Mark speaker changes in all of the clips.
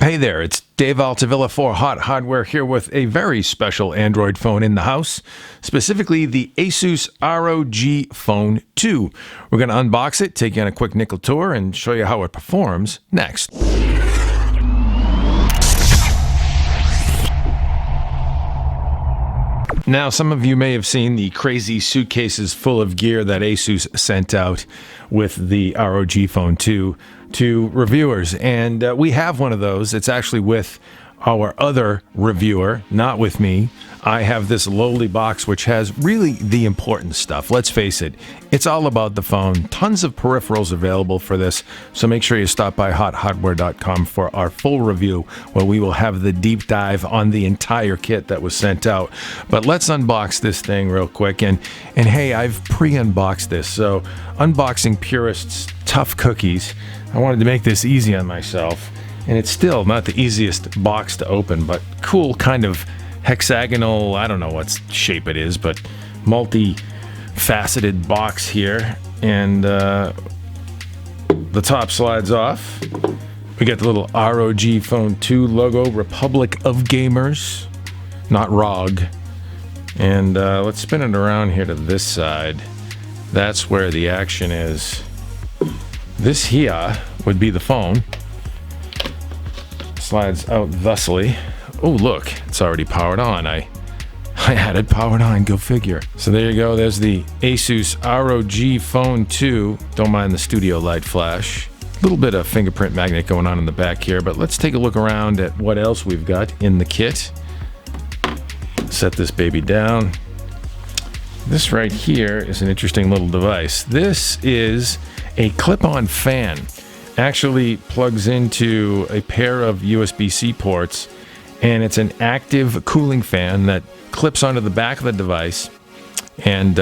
Speaker 1: Hey there, it's Dave Altavilla for Hot Hardware here with a very special Android phone in the house, specifically the Asus ROG Phone 2. We're going to unbox it, take you on a quick nickel tour, and show you how it performs next. Now, some of you may have seen the crazy suitcases full of gear that Asus sent out with the ROG Phone 2 to reviewers, and we have one of those. It's actually with our other reviewer, not with me. I have this lowly box which has really the important stuff. Let's face it, it's all about the phone. Tons of peripherals available for this, so make sure you stop by hothardware.com for our full review, where we will have the deep dive on the entire kit that was sent out. But let's unbox this thing real quick, and hey, I've pre-unboxed this, so unboxing purists, tough cookies. I wanted to make this easy on myself, and it's still not the easiest box to open, but cool kind of hexagonal, I don't know what shape it is, but multi-faceted box here, and the top slides off. We got the little ROG Phone 2 logo, Republic of Gamers, not ROG. And let's spin it around here to this side. That's where the action is. This here would be the phone. Slides out thusly. Oh, look, it's already powered on. I had it powered on, go figure. So there you go, there's the Asus ROG Phone 2. Don't mind the studio light flash. A little bit of fingerprint magnet going on in the back here, but let's take a look around at what else we've got in the kit. Set this baby down. This right here is an interesting little device. This is a clip-on fan. Actually plugs into a pair of USB-C ports, and it's an active cooling fan that clips onto the back of the device and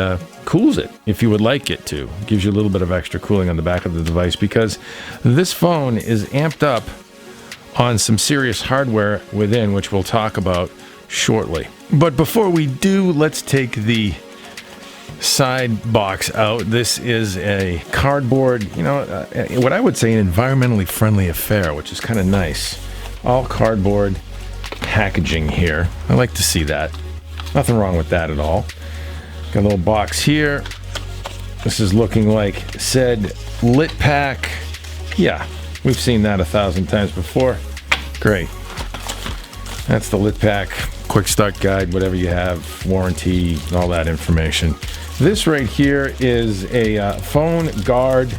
Speaker 1: cools it if you would like it to. Gives you a little bit of extra cooling on the back of the device, because this phone is amped up on some serious hardware within, which we'll talk about shortly. But before we do, let's take the side box out. This is a cardboard, what I would say an environmentally friendly affair, which is kind of nice. All cardboard packaging here. I like to see that. Nothing wrong with that at all. Got a little box here. This is looking like said lit pack. Yeah, we've seen that 1,000 times before. Great. That's the lit pack, quick start guide, whatever you have, warranty, all that information. This right here is a phone guard,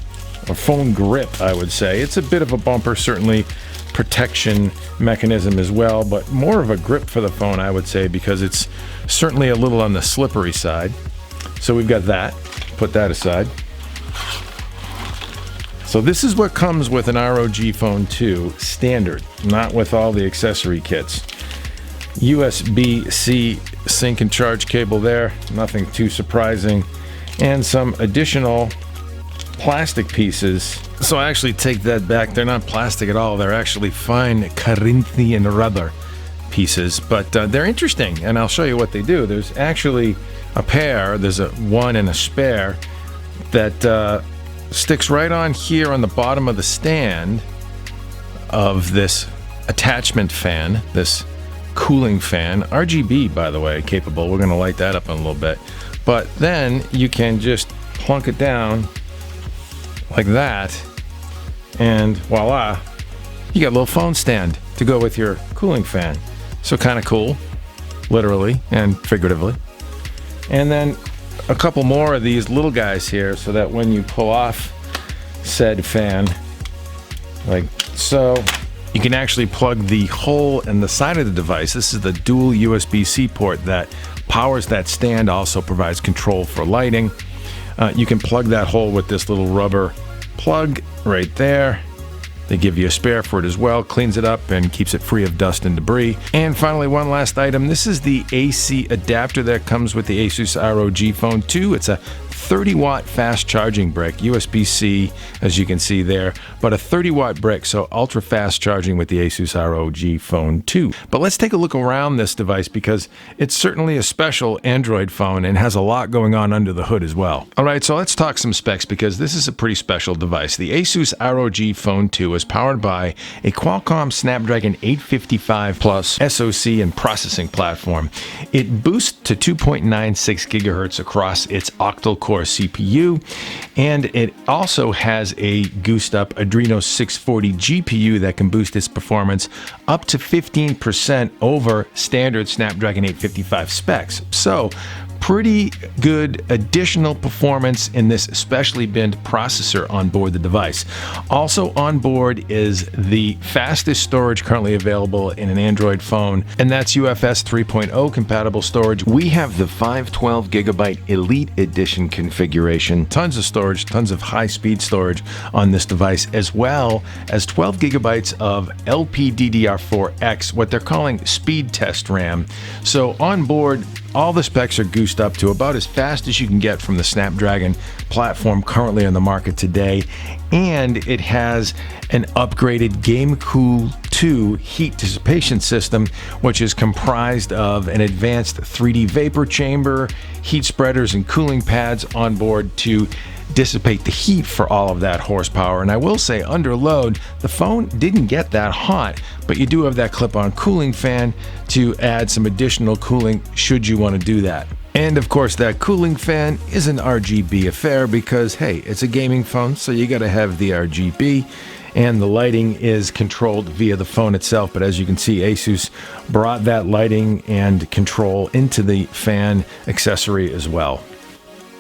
Speaker 1: or phone grip, I would say. It's a bit of a bumper, certainly protection mechanism as well, but more of a grip for the phone, I would say, because it's certainly a little on the slippery side. So we've got that. Put that aside. So this is what comes with an ROG Phone 2 standard, not with all the accessory kits. USB-C sync and charge cable there, nothing too surprising, and some additional plastic pieces. So I actually take that back. They're not plastic at all. They're actually fine Corinthian rubber pieces, but they're interesting, and I'll show you what they do. There's actually a pair. There's a one and a spare that sticks right on here on the bottom of the stand of this attachment fan, this cooling fan. RGB, by the way, capable. We're going to light that up in a little bit. But then you can just plunk it down like that, and voila, you got a little phone stand to go with your cooling fan. So kind of cool, literally and figuratively. And then a couple more of these little guys here, so that when you pull off said fan, like so, you can actually plug the hole in the side of the device. This is the dual USB-C port that powers that stand, also provides control for lighting. You can plug that hole with this little rubber plug right there. They give you a spare for it as well, cleans it up and keeps it free of dust and debris. And finally, one last item. This is the AC adapter that comes with the Asus ROG Phone 2. It's a 30-watt fast charging brick, USB-C, as you can see there, but a 30-watt brick, so ultra-fast charging with the Asus ROG Phone 2. But let's take a look around this device because it's certainly a special Android phone and has a lot going on under the hood as well. All right, so let's talk some specs because this is a pretty special device. The Asus ROG Phone 2 is powered by a Qualcomm Snapdragon 855 Plus SoC and processing platform. It boosts to 2.96 gigahertz across its octal-core CPU, and it also has a goosed up Adreno 640 GPU that can boost its performance up to 15% over standard Snapdragon 855 specs. So, pretty good additional performance in this specially binned processor on board the device. Also on board is the fastest storage currently available in an Android phone, and that's UFS 3.0 compatible storage. We have the 512 gigabyte Elite Edition configuration. Tons of storage, tons of high-speed storage on this device, as well as 12 gigabytes of LPDDR4X, what they're calling speed test RAM. So on board, all the specs are goosed up to about as fast as you can get from the Snapdragon platform currently on the market today. And it has an upgraded GameCool 2 heat dissipation system, which is comprised of an advanced 3D vapor chamber, heat spreaders, and cooling pads on board to dissipate the heat for all of that horsepower. And I will say, under load, the phone didn't get that hot, but you do have that clip-on cooling fan to add some additional cooling should you want to do that. And of course, that cooling fan is an RGB affair because, hey, it's a gaming phone, so you got to have the RGB. And the lighting is controlled via the phone itself. But as you can see, Asus brought that lighting and control into the fan accessory as well.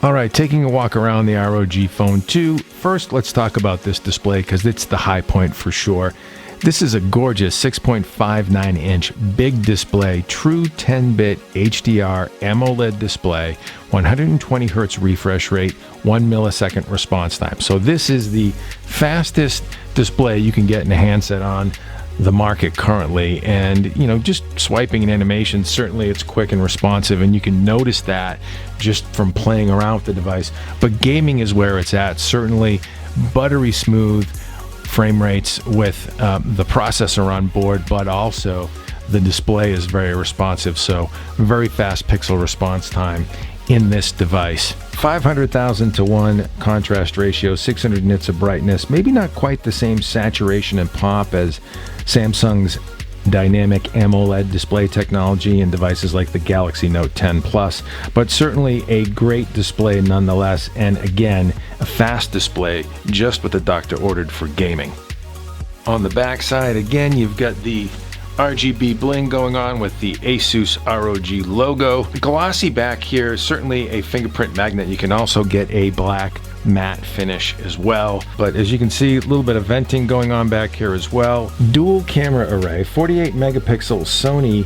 Speaker 1: All right, taking a walk around the ROG Phone 2. First, let's talk about this display because it's the high point for sure. This is a gorgeous 6.59-inch big display, true 10-bit HDR AMOLED display, 120 Hz refresh rate, 1 millisecond response time. So this is the fastest display you can get in a handset on the market currently. And just swiping and animation, certainly it's quick and responsive, and you can notice that just from playing around with the device. But gaming is where it's at. Certainly buttery smooth frame rates with the processor on board, but also the display is very responsive, so very fast pixel response time in this device. 500,000 to 1 contrast ratio, 600 nits of brightness, maybe not quite the same saturation and pop as Samsung's dynamic AMOLED display technology in devices like the Galaxy Note 10 Plus, but certainly a great display nonetheless, and again, a fast display, just what the doctor ordered for gaming. On the back side, again, you've got the RGB bling going on with the Asus ROG logo. Glossy back here, certainly a fingerprint magnet. You can also get a black matte finish as well. But as you can see, a little bit of venting going on back here as well. Dual camera array, 48 megapixel Sony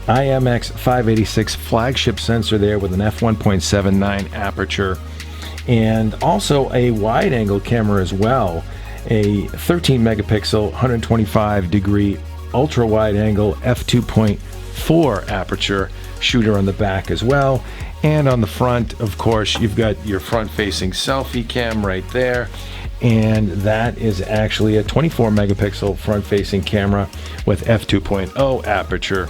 Speaker 1: IMX586 flagship sensor there with an f1.79 aperture, and also a wide angle camera as well, a 13 megapixel 125 degree ultra wide angle f2.4 aperture shooter on the back as well. And on the front, of course, you've got your front facing selfie cam right there, and that is actually a 24 megapixel front facing camera with f2.0 aperture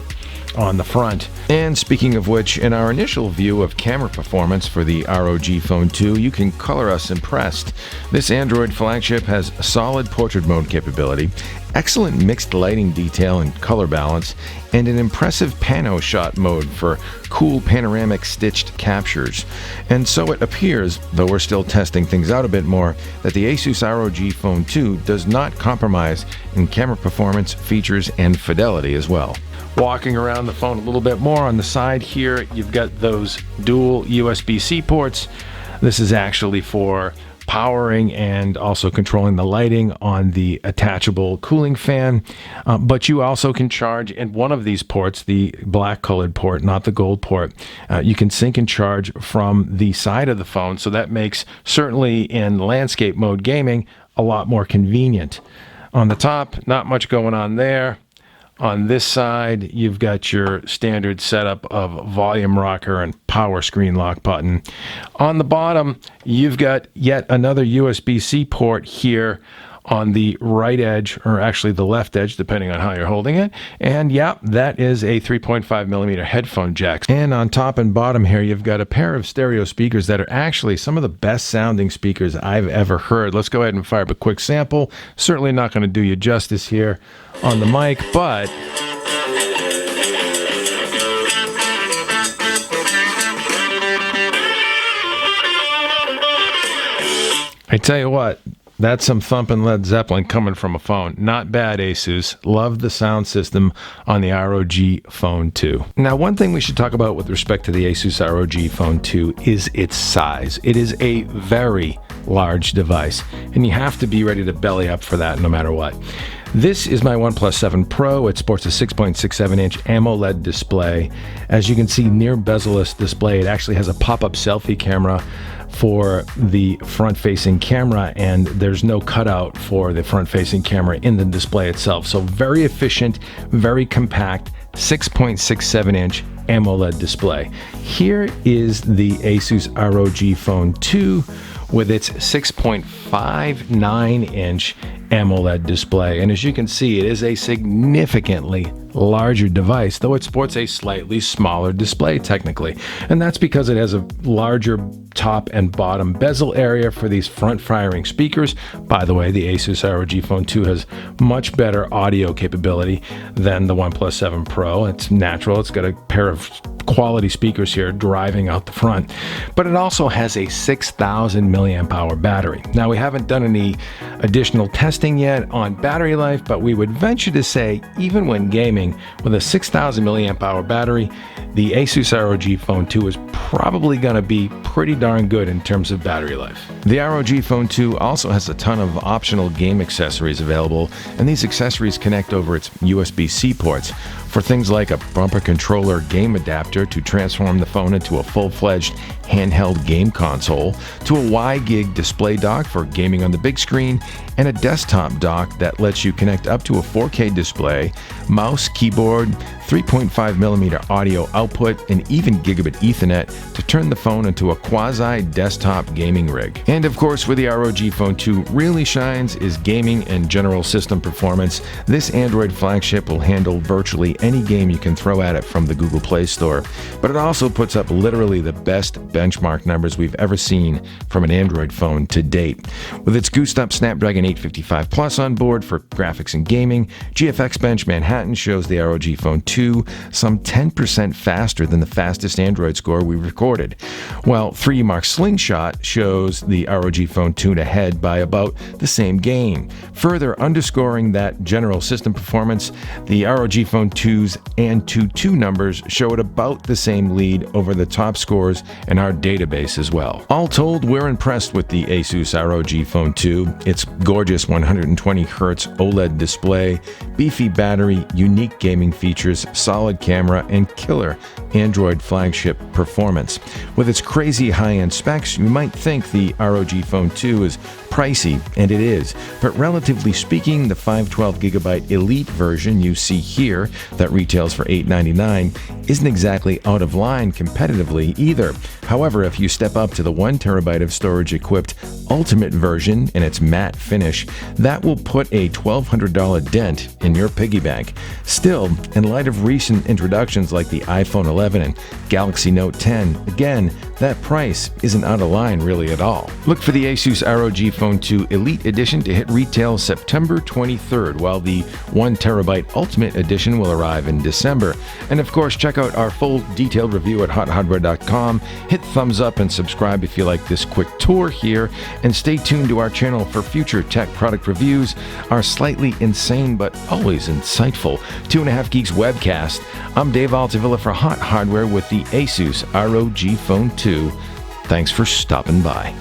Speaker 1: on the front. And speaking of which, in our initial view of camera performance for the ROG Phone 2, you can color us impressed. This Android flagship has solid portrait mode capability, excellent mixed lighting detail and color balance, and an impressive pano shot mode for cool panoramic stitched captures. And so it appears, though we're still testing things out a bit more, that the Asus ROG Phone 2 does not compromise in camera performance, features, and fidelity as well. Walking around the phone a little bit more on the side here, you've got those dual USB-C ports. This is actually for powering and also controlling the lighting on the attachable cooling fan, but you also can charge in one of these ports, the black colored port, not the gold port. You can sync and charge from the side of the phone, so that makes, certainly in landscape mode gaming, a lot more convenient. On the top, not much going on there. On this side, you've got your standard setup of volume rocker and power screen lock button. On the bottom, you've got yet another USB-C port here on the right edge, or actually the left edge, depending on how you're holding it. And yeah, that is a 3.5 millimeter headphone jack. And on top and bottom here, you've got a pair of stereo speakers that are actually some of the best sounding speakers I've ever heard. Let's go ahead and fire up a quick sample. Certainly not going to do you justice here on the mic, but I tell you what, that's some thumping Led Zeppelin coming from a phone. Not bad, Asus. Love the sound system on the ROG Phone 2. Now, one thing we should talk about with respect to the Asus ROG Phone 2 is its size. It is a very large device, and you have to be ready to belly up for that no matter what. This is my OnePlus 7 Pro. It sports a 6.67-inch AMOLED display. As you can see, near bezel-less display. It actually has a pop-up selfie camera for the front-facing camera, and there's no cutout for the front-facing camera in the display itself. So very efficient, very compact, 6.67-inch AMOLED display. Here is the Asus ROG Phone 2 with its 6.59-inch AMOLED display. And as you can see, it is a significantly larger device, though it sports a slightly smaller display technically. And that's because it has a larger top and bottom bezel area for these front-firing speakers. By the way, the Asus ROG Phone 2 has much better audio capability than the OnePlus 7 Pro. It's natural. It's got a pair of quality speakers here driving out the front, but it also has a 6,000 milliamp hour battery. Now, we haven't done any additional testing yet on battery life, but we would venture to say even when gaming with a 6,000 milliamp hour battery, the Asus ROG Phone 2 is probably going to be pretty darn good in terms of battery life. The ROG Phone 2 also has a ton of optional game accessories available, and these accessories connect over its USB-C ports for things like a bumper controller game adapter to transform the phone into a full-fledged handheld game console, to a WiGig display dock for gaming on the big screen, and a desktop dock that lets you connect up to a 4K display, mouse, keyboard, 3.5mm audio output, and even gigabit Ethernet to turn the phone into a quasi-desktop gaming rig. And of course, where the ROG Phone 2 really shines is gaming and general system performance. This Android flagship will handle virtually any game you can throw at it from the Google Play Store, but it also puts up literally the best benchmark numbers we've ever seen from an Android phone to date. With its goosed-up Snapdragon 855 Plus on board for graphics and gaming, GFX Bench Manhattan shows the ROG Phone 2 some 10% faster than the fastest Android score we recorded, while 3D Mark Slingshot shows the ROG Phone 2 ahead by about the same gain. Further underscoring that general system performance, the ROG Phone 2's AnTuTu numbers show it about the same lead over the top scores in our database as well. All told, we're impressed with the Asus ROG Phone 2. Its gorgeous 120Hz OLED display, beefy battery, unique gaming features, solid camera, and killer Android flagship performance. With its crazy high-end specs, you might think the ROG Phone 2 is pricey, and it is, but relatively speaking, the 512GB Elite version you see here that retails for $899 isn't exactly out of line competitively either. However, if you step up to the 1TB of storage equipped Ultimate version in its matte finish, that will put a $1,200 dent in your piggy bank. Still, in light of recent introductions like the iPhone 11 and Galaxy Note 10, again, that price isn't out of line really at all. Look for the Asus ROG Phone 2 Elite Edition to hit retail September 23rd, while the 1TB Ultimate Edition will arrive in December. And of course, check out our full detailed review at hothardware.com. Hit thumbs up and subscribe if you like this quick tour here, and stay tuned to our channel for future tech product reviews, our slightly insane but always insightful 2.5 Geeks webcast. I'm Dave Altavilla for Hot Hardware with the Asus ROG Phone 2. Thanks for stopping by.